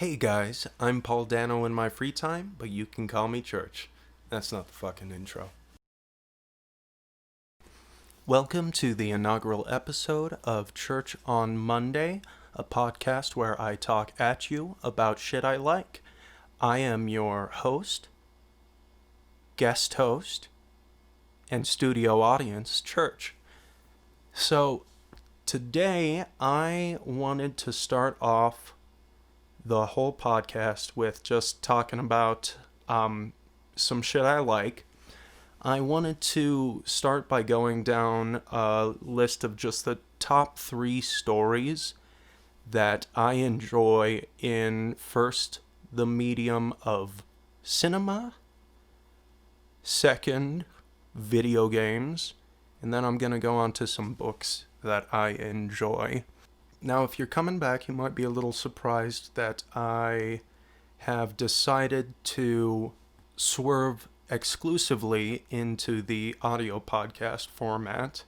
Hey guys, I'm Paul Dano in my free time, but you can call me Church. That's not the fucking intro. Welcome to the inaugural episode of Church on Monday, a podcast where I talk at you about shit I like. I am your host, guest host, and studio audience, Church. So, today I wanted to start off the whole podcast with just talking about some shit I like. I wanted to start by going down a list of just the top 3 stories that I enjoy in first the medium of cinema, second video games, and then I'm going to go on to some books that I enjoy. Now, if you're coming back, you might be a little surprised that I have decided to swerve exclusively into the audio podcast format,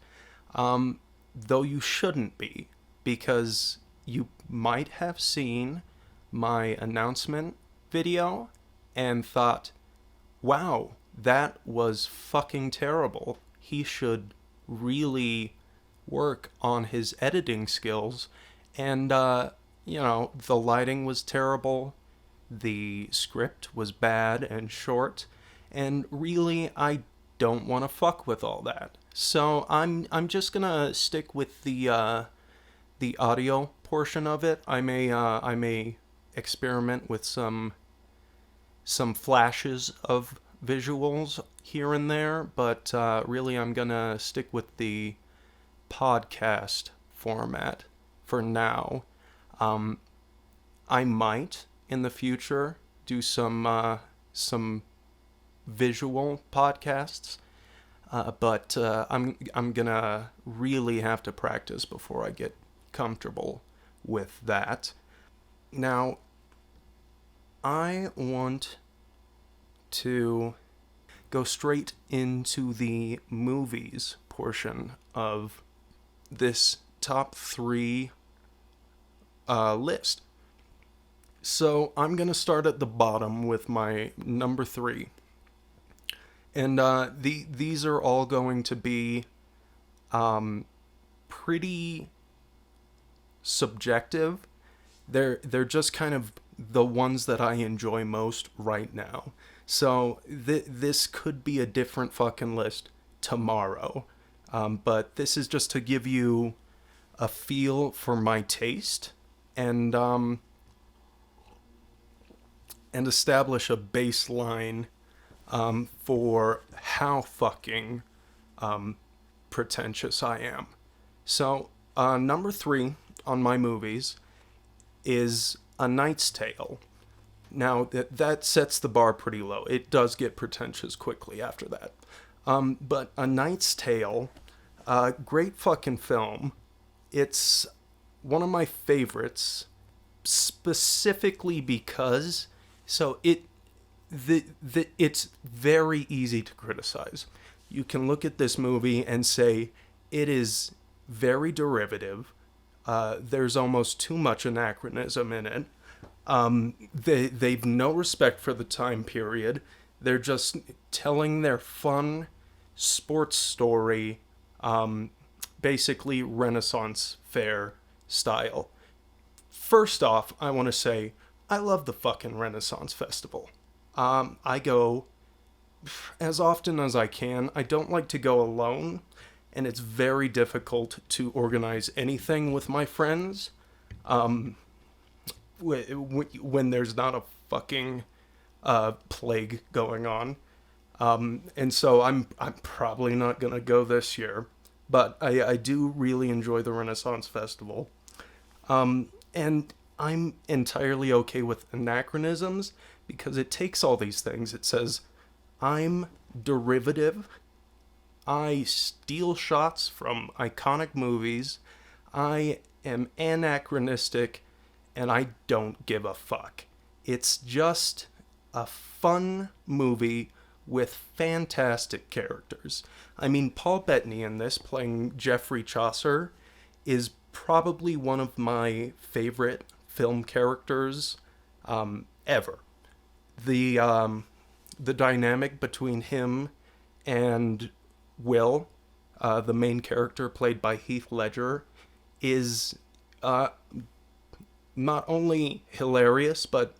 though you shouldn't be, because you might have seen my announcement video and thought, wow, that was fucking terrible. He should really work on his editing skills. And, the lighting was terrible. The script was bad and short. And really, I don't want to fuck with all that. So I'm just gonna stick with the audio portion of it. I may experiment with some flashes of visuals here and there, but really I'm gonna stick with the podcast format for now. I might in the future do some visual podcasts, but I'm gonna really have to practice before I get comfortable with that. Now, I want to go straight into the movies portion of this top 3 list. So I'm going to start at the bottom with my number 3. And these are all going to be pretty subjective. They're just kind of the ones that I enjoy most right now. So this could be a different fucking list tomorrow. But this is just to give you a feel for my taste and establish a baseline for how fucking pretentious I am. So number 3 on my movies is A Knight's Tale. Now that sets the bar pretty low. It does get pretentious quickly after that. But A Knight's Tale, great fucking film. It's one of my favorites, specifically because it's very easy to criticize. You can look at this movie and say it is very derivative. There's almost too much anachronism in it. They've no respect for the time period. They're just telling their fun sports story, basically Renaissance fair style. First off, I want to say I love the fucking Renaissance Festival. I go as often as I can. I don't like to go alone, and it's very difficult to organize anything with my friends when there's not a fucking plague going on. And so I'm probably not gonna go this year, but I do really enjoy the Renaissance Festival. And I'm entirely okay with anachronisms because it takes all these things. It says, I'm derivative, I steal shots from iconic movies, I am anachronistic, and I don't give a fuck. It's just a fun movie with fantastic characters. I mean, Paul Bettany in this, playing Geoffrey Chaucer, is probably one of my favorite film characters ever. The dynamic between him and Will, the main character played by Heath Ledger, is uh, not only hilarious but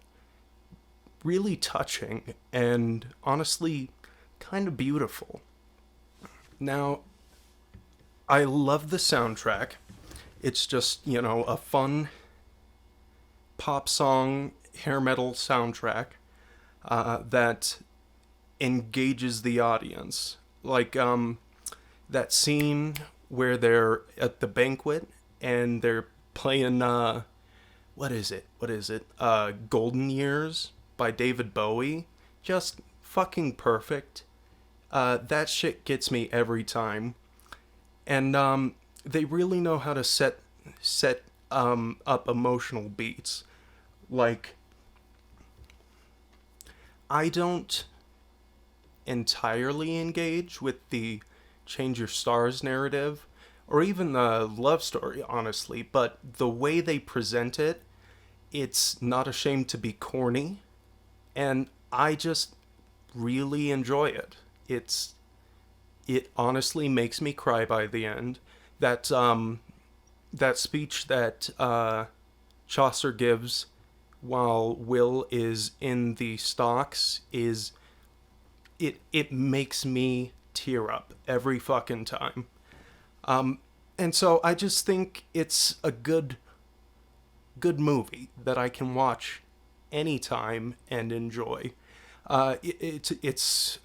really touching and honestly kind of beautiful. Now, I love the soundtrack. It's just, a fun pop song, hair metal soundtrack that engages the audience. Like that scene where they're at the banquet and they're playing what is it? Golden Years by David Bowie. Just fucking perfect. That shit gets me every time. And they really know how to set up emotional beats. Like, I don't entirely engage with the Change Your Stars narrative or even the love story, honestly, but the way they present it, it's not ashamed to be corny, and I just really enjoy it. It honestly makes me cry by the end. That speech that Chaucer gives while Will is in the stocks is it makes me tear up every fucking time. And so I just think it's a good movie that I can watch anytime and enjoy. It's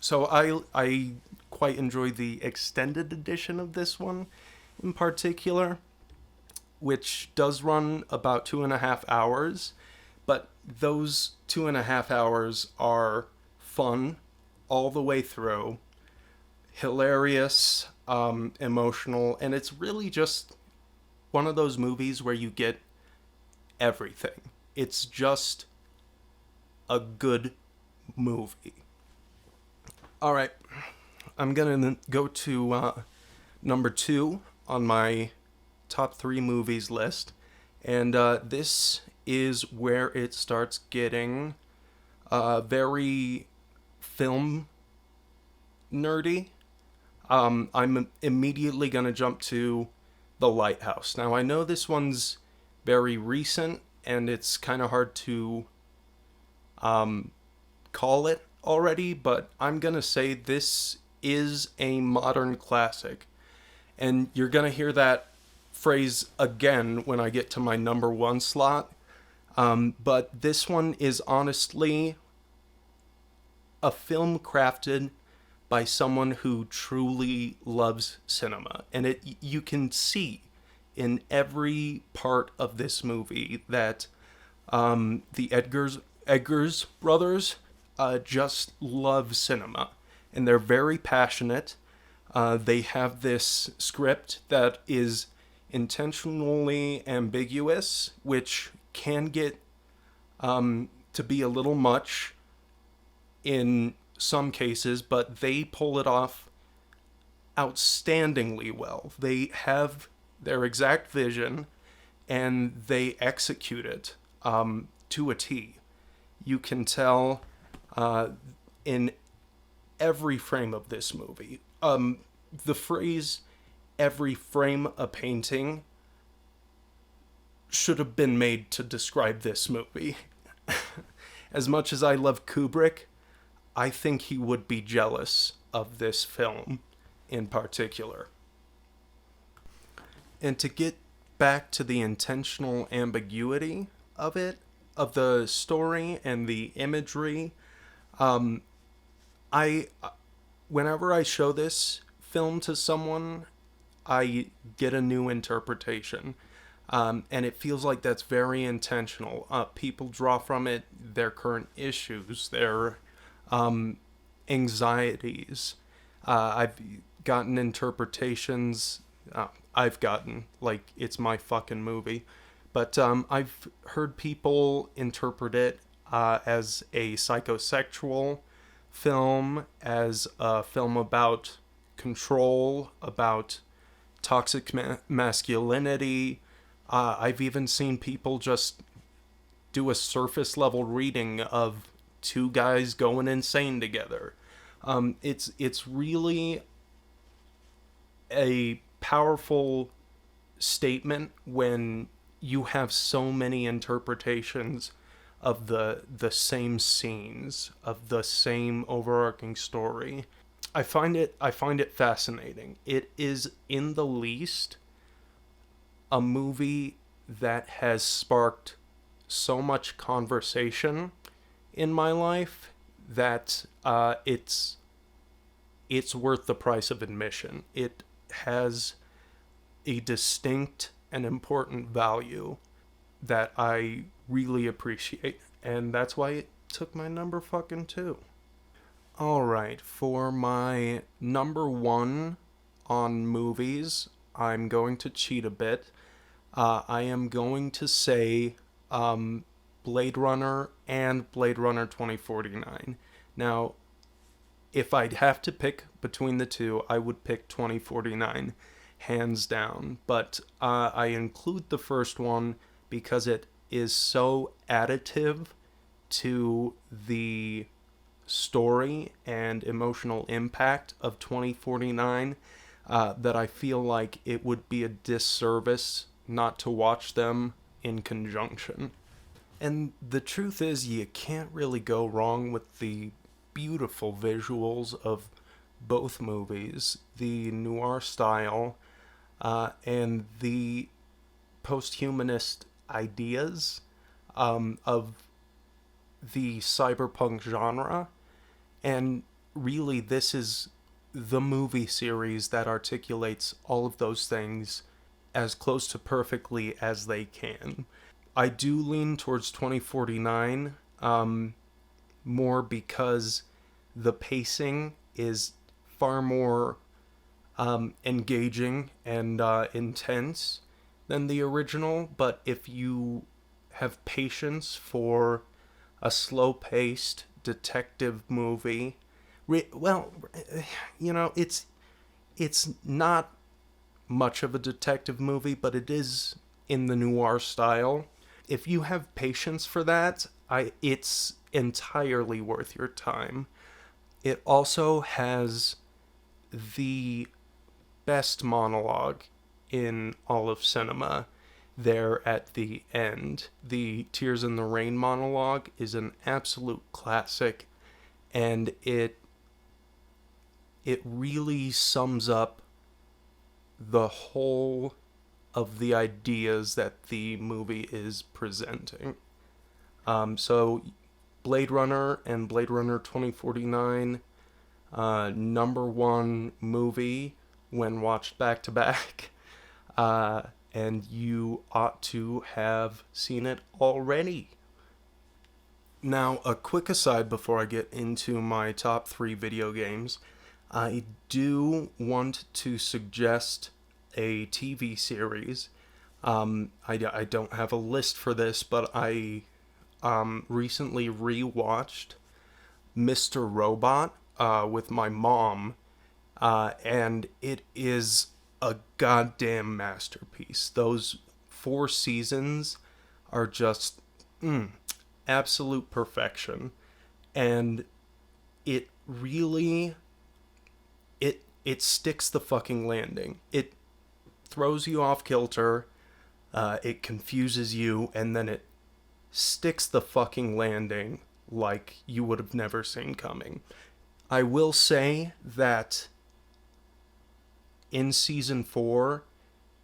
so I quite enjoy the extended edition of this one in particular, which does run about 2.5 hours, but those 2.5 hours are fun all the way through, hilarious, emotional, and it's really just one of those movies where you get everything. It's just a good movie. All right, I'm gonna go to number 2 on my top 3 movies list, and this is where it starts getting very film nerdy. I'm immediately gonna jump to The Lighthouse. Now I know this one's very recent, and it's kind of hard to call it already, but I'm gonna say this is a modern classic. And you're gonna hear that phrase again when I get to my number 1 slot. But this one is honestly a film crafted by someone who truly loves cinema. And you can see in every part of this movie that the Eggers brothers just love cinema, and they're very passionate. They have this script that is intentionally ambiguous, which can get to be a little much in some cases, but they pull it off outstandingly well. They have their exact vision and they execute it to a T. You can tell in every frame of this movie. The phrase "every frame a painting" should have been made to describe this movie. As much as I love Kubrick, I think he would be jealous of this film in particular. And to get back to the intentional ambiguity of it, of the story and the imagery, I whenever I show this film to someone, I get a new interpretation. And it feels like that's very intentional. People draw from it their current issues, their anxieties. I've gotten interpretations. Like, it's my fucking movie. But I've heard people interpret it as a psychosexual film, as a film about control, about toxic masculinity. I've even seen people just do a surface level reading of two guys going insane together. It's really a powerful statement when you have so many interpretations of the same scenes, of the same overarching story. I find it fascinating. It is in the least a movie that has sparked so much conversation in my life that it's worth the price of admission. It has a distinct and important value that I really appreciate, and that's why it took my number fucking two. Alright, for my number one on movies, I'm going to cheat a bit. I am going to say Blade Runner and Blade Runner 2049. Now, if I'd have to pick between the two, I would pick 2049, hands down. But I include the first one because it is so additive to the story and emotional impact of 2049 that I feel like it would be a disservice not to watch them in conjunction. And the truth is, you can't really go wrong with the beautiful visuals of both movies, the noir style, and the post-humanist ideas of the cyberpunk genre. And really, this is the movie series that articulates all of those things as close to perfectly as they can. I do lean towards 2049 more because the pacing is far more engaging and intense than the original. But if you have patience for a slow-paced detective movie, it's not much of a detective movie, but it is in the noir style. If you have patience for that, it's entirely worth your time. It also has the best monologue in all of cinema there at the end. The Tears in the Rain monologue is an absolute classic, and it really sums up the whole of the ideas that the movie is presenting. So Blade Runner and Blade Runner 2049, number one movie when watched back to back. And you ought to have seen it already. Now, a quick aside before I get into my top three video games. I do want to suggest a TV series. I don't have a list for this, but I recently rewatched Mr. Robot with my mom, and it is a goddamn masterpiece. Those 4 seasons are just absolute perfection, and it really it sticks the fucking landing. It throws you off kilter, it confuses you, and then it sticks the fucking landing like you would have never seen coming. I will say that in season 4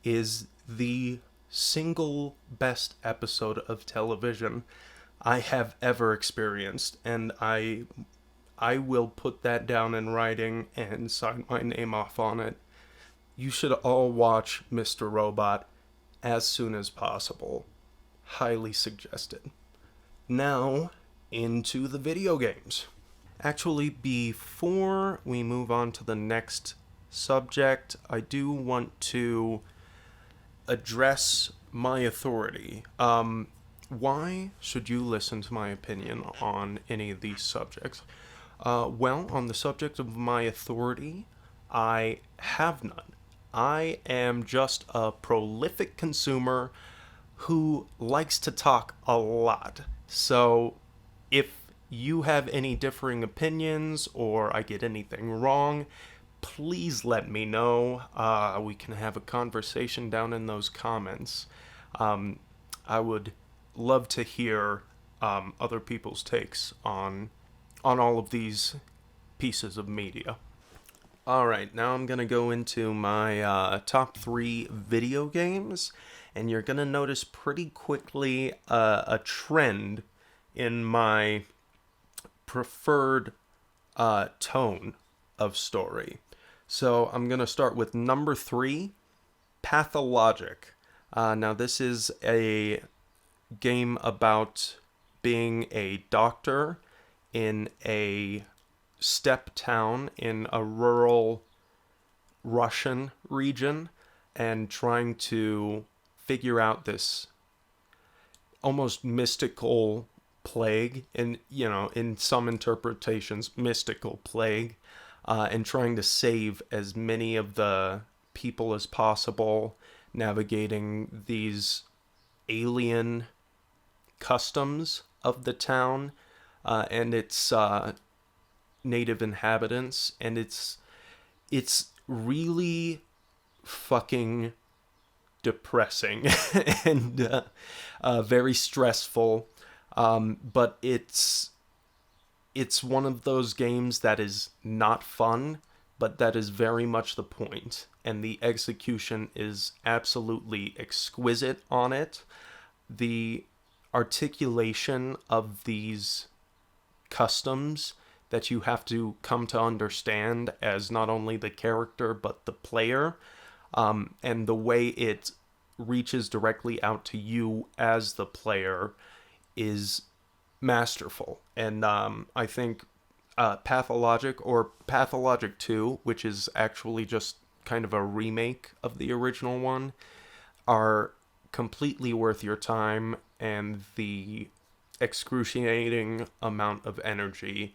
is the single best episode of television I have ever experienced, and I will put that down in writing and sign my name off on it. You should all watch Mr. Robot as soon as possible. Highly suggested. Now, into the video games. Actually, before we move on to the next subject, I do want to address my authority. Why should you listen to my opinion on any of these subjects? Well, on the subject of my authority, I have none. I am just a prolific consumer who likes to talk a lot. So if you have any differing opinions or I get anything wrong, please let me know. We can have a conversation down in those comments. I would love to hear other people's takes on all of these pieces of media. All right, now I'm gonna go into my top 3 video games, and you're gonna notice pretty quickly a trend in my preferred tone of story. So I'm gonna start with number 3, Pathologic. Now this is a game about being a doctor in a steppe town in a rural Russian region and trying to figure out this almost mystical plague, and in some interpretations mystical plague, and trying to save as many of the people as possible, navigating these alien customs of the town and its native inhabitants, and it's really fucking depressing and very stressful. But it's one of those games that is not fun, but that is very much the point. And the execution is absolutely exquisite on it. The articulation of these customs that you have to come to understand as not only the character but the player, and the way it reaches directly out to you as the player is masterful. And I think Pathologic, or Pathologic 2, which is actually just kind of a remake of the original one, are completely worth your time, and the excruciating amount of energy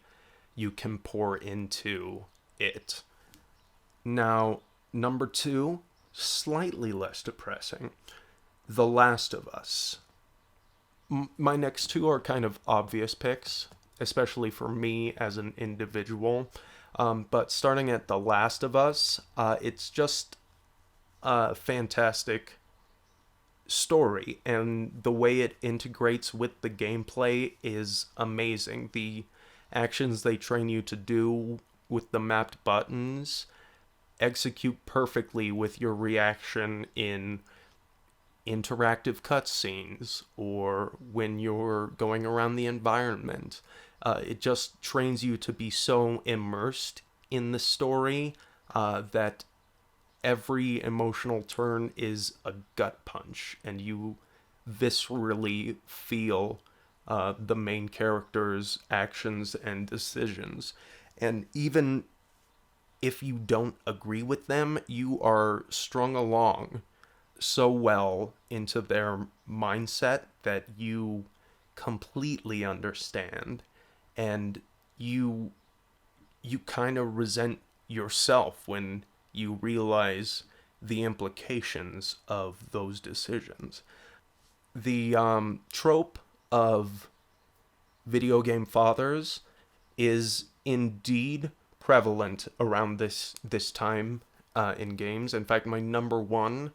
you can pour into it. Now, number 2, slightly less depressing, The Last of Us. My next 2 are kind of obvious picks, especially for me as an individual. But starting at The Last of Us, it's just a fantastic story, and the way it integrates with the gameplay is amazing. The actions they train you to do with the mapped buttons execute perfectly with your reaction in interactive cutscenes or when you're going around the environment. It just trains you to be so immersed in the story that every emotional turn is a gut punch, and you viscerally feel the main character's actions and decisions. And even if you don't agree with them, you are strung along so well into their mindset that you completely understand, and you kind of resent yourself when you realize the implications of those decisions. The trope of video game fathers is indeed prevalent around this time in games. In fact, my number 1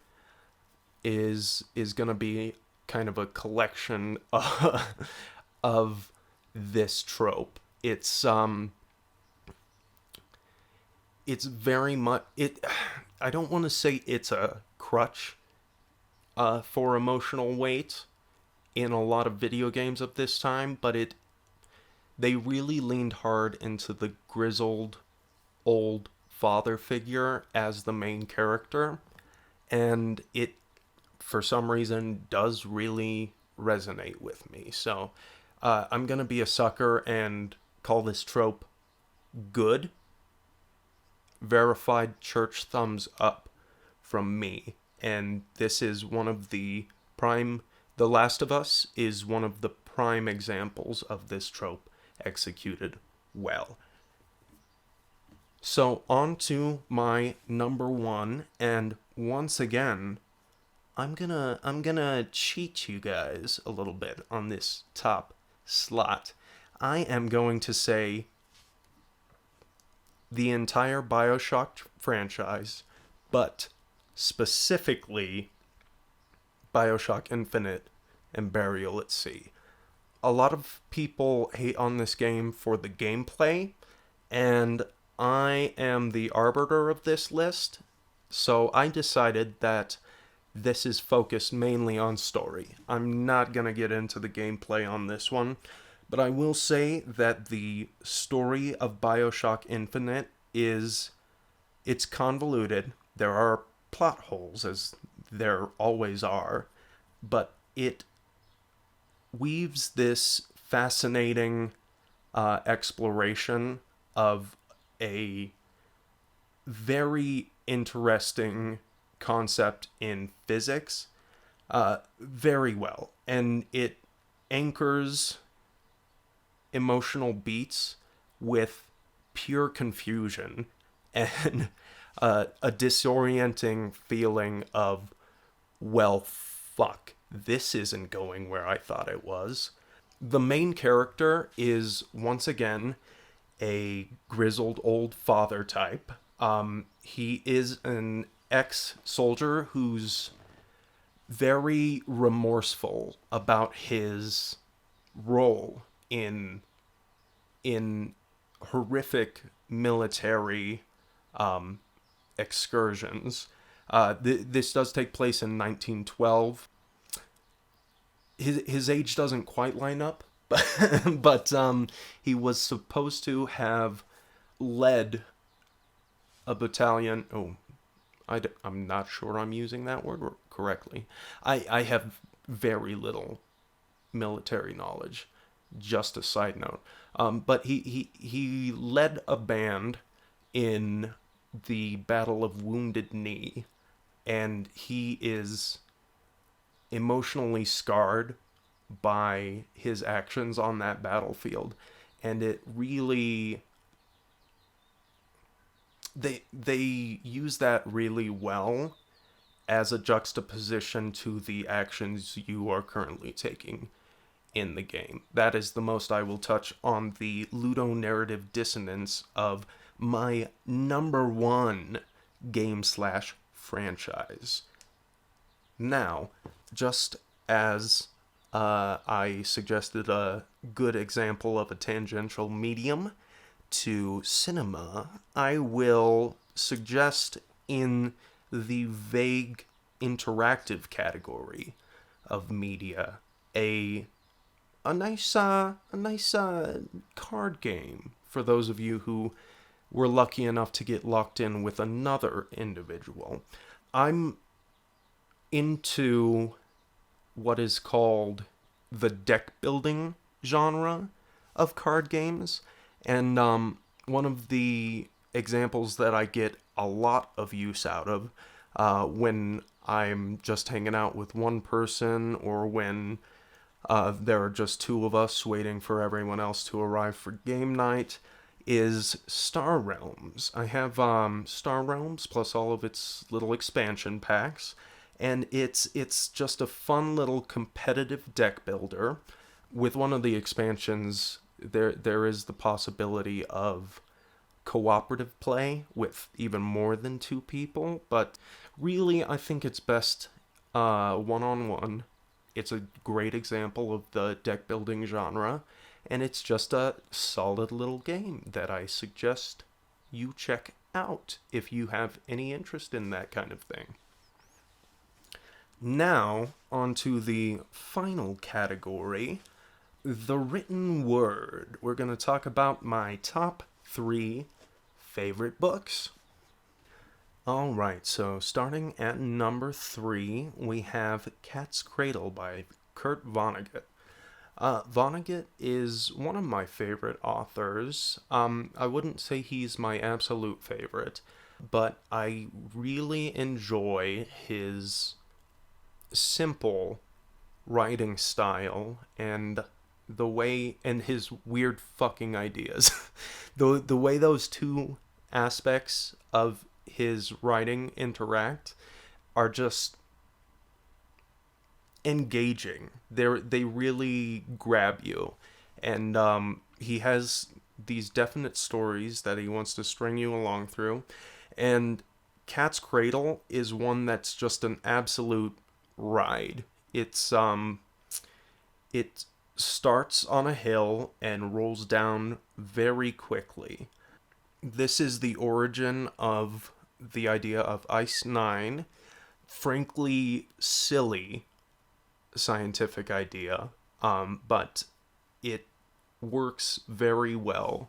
is gonna be kind of a collection of this trope. It's very much it. I don't want to say it's a crutch for emotional weight in a lot of video games of this time, but they really leaned hard into the grizzled old father figure as the main character, and it for some reason does really resonate with me. So I'm gonna be a sucker and call this trope good. Verified church thumbs up from me. And this is one of the prime, The Last of Us is one of the prime examples of this trope executed well. So on to my number 1, and once again, I'm gonna cheat you guys a little bit on this top slot. I am going to say the entire BioShock franchise, but specifically BioShock Infinite and Burial at Sea. A lot of people hate on this game for the gameplay, and I am the arbiter of this list, so I decided that this is focused mainly on story. I'm not going to get into the gameplay on this one, but I will say that the story of BioShock Infinite it's convoluted. There are plot holes, as there always are, but it weaves this fascinating exploration of a very interesting concept in physics very well. And it anchors emotional beats with pure confusion and a disorienting feeling of, well, fuck, this isn't going where I thought it was. The main character is, once again, a grizzled old father type. He is an ex-soldier who's very remorseful about his role in horrific military excursions. This does take place in 1912. His age doesn't quite line up, but he was supposed to have led a battalion. Oh, I'm not sure I'm using that word correctly. I have very little military knowledge. Just a side note. But he led a band in the Battle of Wounded Knee, and he is emotionally scarred by his actions on that battlefield, and it really they use that really well as a juxtaposition to the actions you are currently taking in the game. That is the most I will touch on the ludonarrative dissonance of my number one game/franchise. Now, just as I suggested a good example of a tangential medium to cinema, I will suggest in the vague interactive category of media a nice card game for those of you who were lucky enough to get locked in with another individual. I'm into what is called the deck building genre of card games, and one of the examples that I get a lot of use out of when I'm just hanging out with one person, or when there are just two of us waiting for everyone else to arrive for game night, is Star Realms. I have Star Realms plus all of its little expansion packs, and it's just a fun little competitive deck builder. With one of the expansions, there is the possibility of cooperative play with even more than two people, but really I think it's best one-on-one. It's a great example of the deck building genre, and it's just a solid little game that I suggest you check out if you have any interest in that kind of thing. Now, on to the final category, the written word. We're going to talk about my top 3 favorite books. Alright, so starting at number 3, we have Cat's Cradle by Kurt Vonnegut. Vonnegut is one of my favorite authors. I wouldn't say he's my absolute favorite, but I really enjoy his simple writing style and the way, and his weird fucking ideas. the way those two aspects of his writing interact are just engaging. They really grab you, and he has these definite stories that he wants to string you along through, and Cat's Cradle is one that's just an absolute ride. It starts on a hill and rolls down very quickly. This is the origin of the idea of Ice Nine. Frankly, silly scientific idea, but it works very well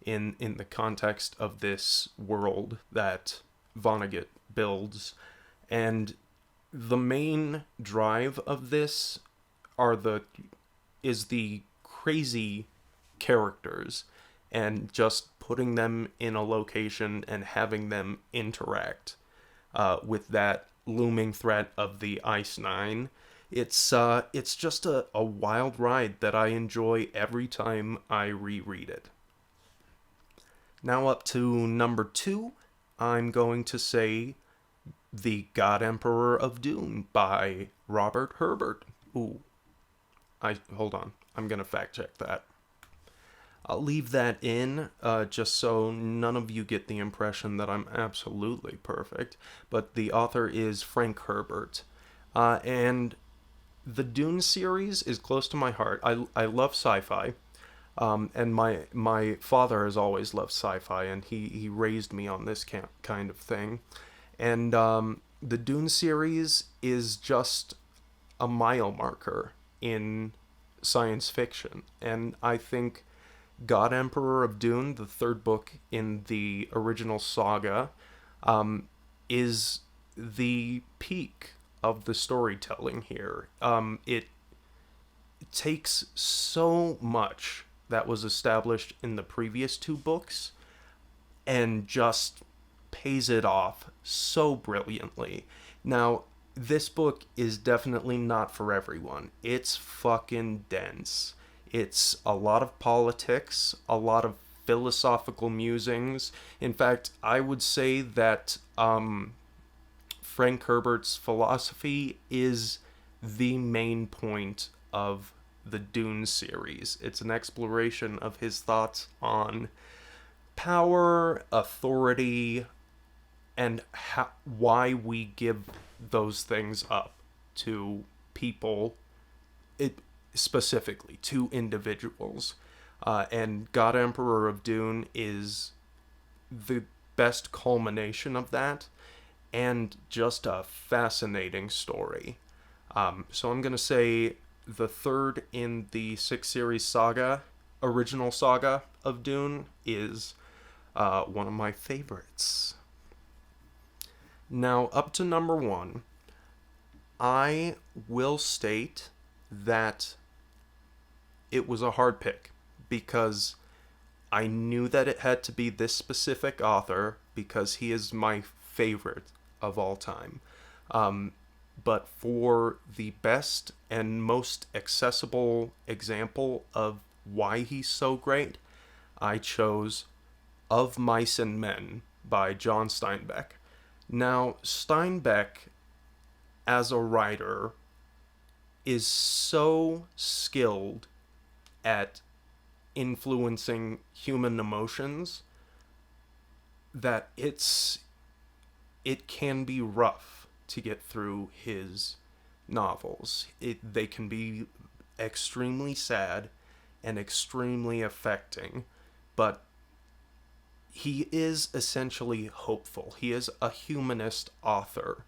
in the context of this world that Vonnegut builds. And the main drive of this are the is the crazy characters and just putting them in a location and having them interact with that looming threat of the Ice Nine. It's just a wild ride that I enjoy every time I reread it. Now up to number 2, I'm going to say The God Emperor of Dune by Robert Herbert. Ooh, hold on. I'm gonna fact check that. I'll leave that in just so none of you get the impression that I'm absolutely perfect. But the author is Frank Herbert. And the Dune series is close to my heart. I love sci-fi. And my father has always loved sci-fi, and he raised me on this kind of thing. And the Dune series is just a mile marker in science fiction. And I think God Emperor of Dune, the third book in the original saga, is the peak of the storytelling here. It takes so much that was established in the previous 2 books and just pays it off so brilliantly. Now, this book is definitely not for everyone. It's fucking dense. It's a lot of politics, a lot of philosophical musings. In fact, I would say that Frank Herbert's philosophy is the main point of the Dune series. It's an exploration of his thoughts on power, authority, and why we give those things up to people, specifically to individuals. And God Emperor of Dune is the best culmination of that, and just a fascinating story. So I'm going to say the third in the 6 series saga, original saga of Dune, is one of my favorites. Now, up to number 1, I will state that it was a hard pick because I knew that it had to be this specific author because he is my favorite of all time. But for the best and most accessible example of why he's so great, I chose Of Mice and Men by John Steinbeck. Now, Steinbeck, as a writer, is so skilled at influencing human emotions that it can be rough to get through his novels. They can be extremely sad and extremely affecting, but he is essentially hopeful. He is a humanist author.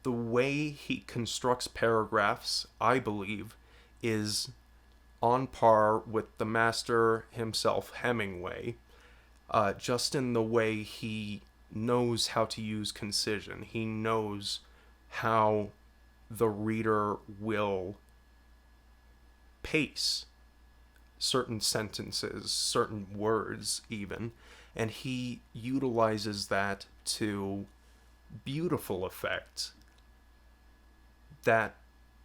The way he constructs paragraphs, I believe, is on par with the master himself, Hemingway, just in the way he knows how to use concision. He knows how the reader will pace certain sentences, certain words even, and he utilizes that to beautiful effect that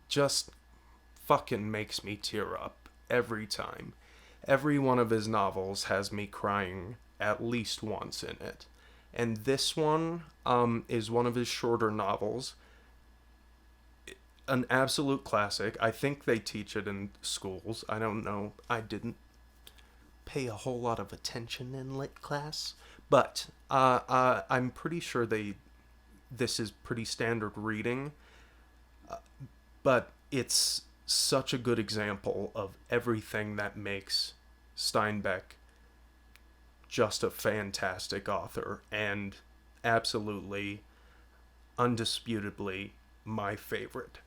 just fucking makes me tear up every time. Every one of his novels has me crying at least once in it. And this one is one of his shorter novels. an absolute classic. I think they teach it in schools. I don't know. I didn't pay a whole lot of attention in lit class, but I'm pretty sure this is pretty standard reading. But it's such a good example of everything that makes Steinbeck just a fantastic author and absolutely, undisputably my favorite.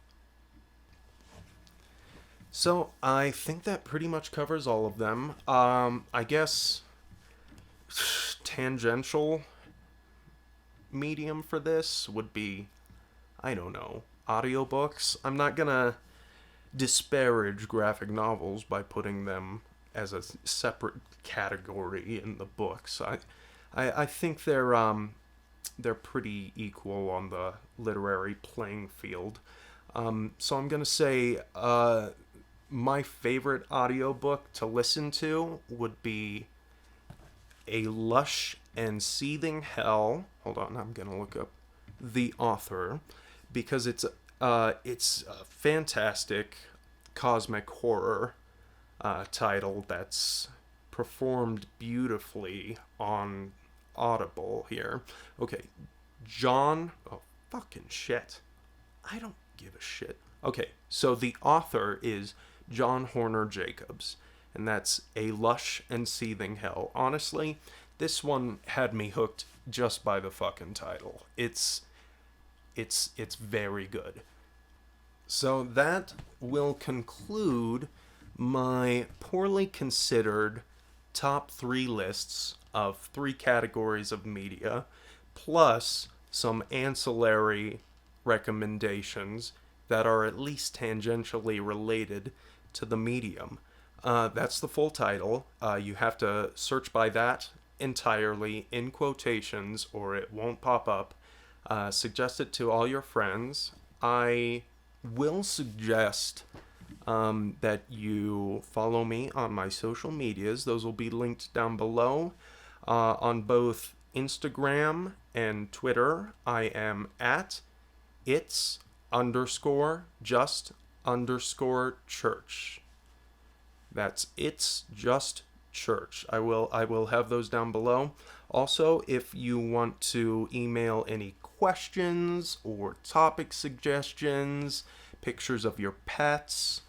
So I think that pretty much covers all of them. I guess tangential medium for this would be, I don't know, audiobooks. I'm not gonna disparage graphic novels by putting them as a separate category in the books. I think they're pretty equal on the literary playing field. So I'm gonna say my favorite audiobook to listen to would be A Lush and Seething Hell. Hold on, I'm gonna look up the author because it's a fantastic cosmic horror title that's performed beautifully on Audible here. Okay, John. Oh, fucking shit. I don't give a shit. Okay, so the author is John Horner Jacobs, and that's A Lush and Seething Hell. Honestly, this one had me hooked just by the fucking title. It's very good. So that will conclude my poorly considered top 3 lists of 3 categories of media, plus some ancillary recommendations that are at least tangentially related to the medium. That's the full title. You have to search by that entirely in quotations or it won't pop up. Suggest it to all your friends. I will suggest that you follow me on my social medias. Those will be linked down below. On both Instagram and Twitter, I am at its_just_church. That's It's Just Church. I will have those down below. Also, if you want to email any questions or topic suggestions, pictures of your pets,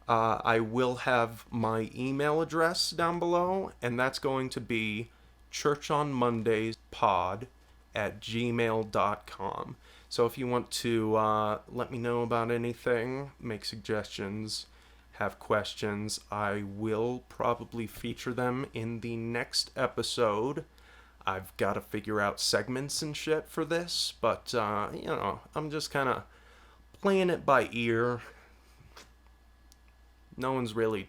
I will have my email address down below, and that's going to be churchonmondayspod@gmail.com. So if you want to let me know about anything, make suggestions, have questions, I will probably feature them in the next episode. I've got to figure out segments and shit for this, but, I'm just kind of playing it by ear. No one's really,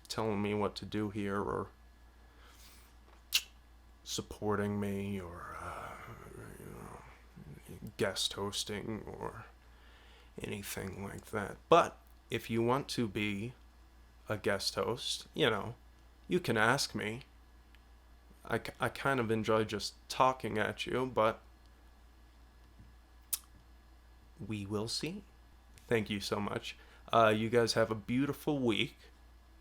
telling me what to do here or supporting me or, guest hosting or anything like that. But if you want to be a guest host, you can ask me. I kind of enjoy just talking at you, but we will see. Thank you so much. You guys have a beautiful week,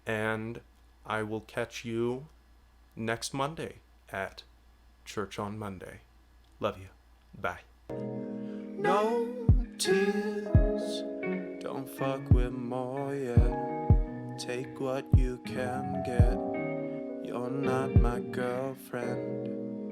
and I will catch you next Monday at Church on Monday. Love you. Bye. No tears, don't fuck with more yet. Take what you can get. You're not my girlfriend.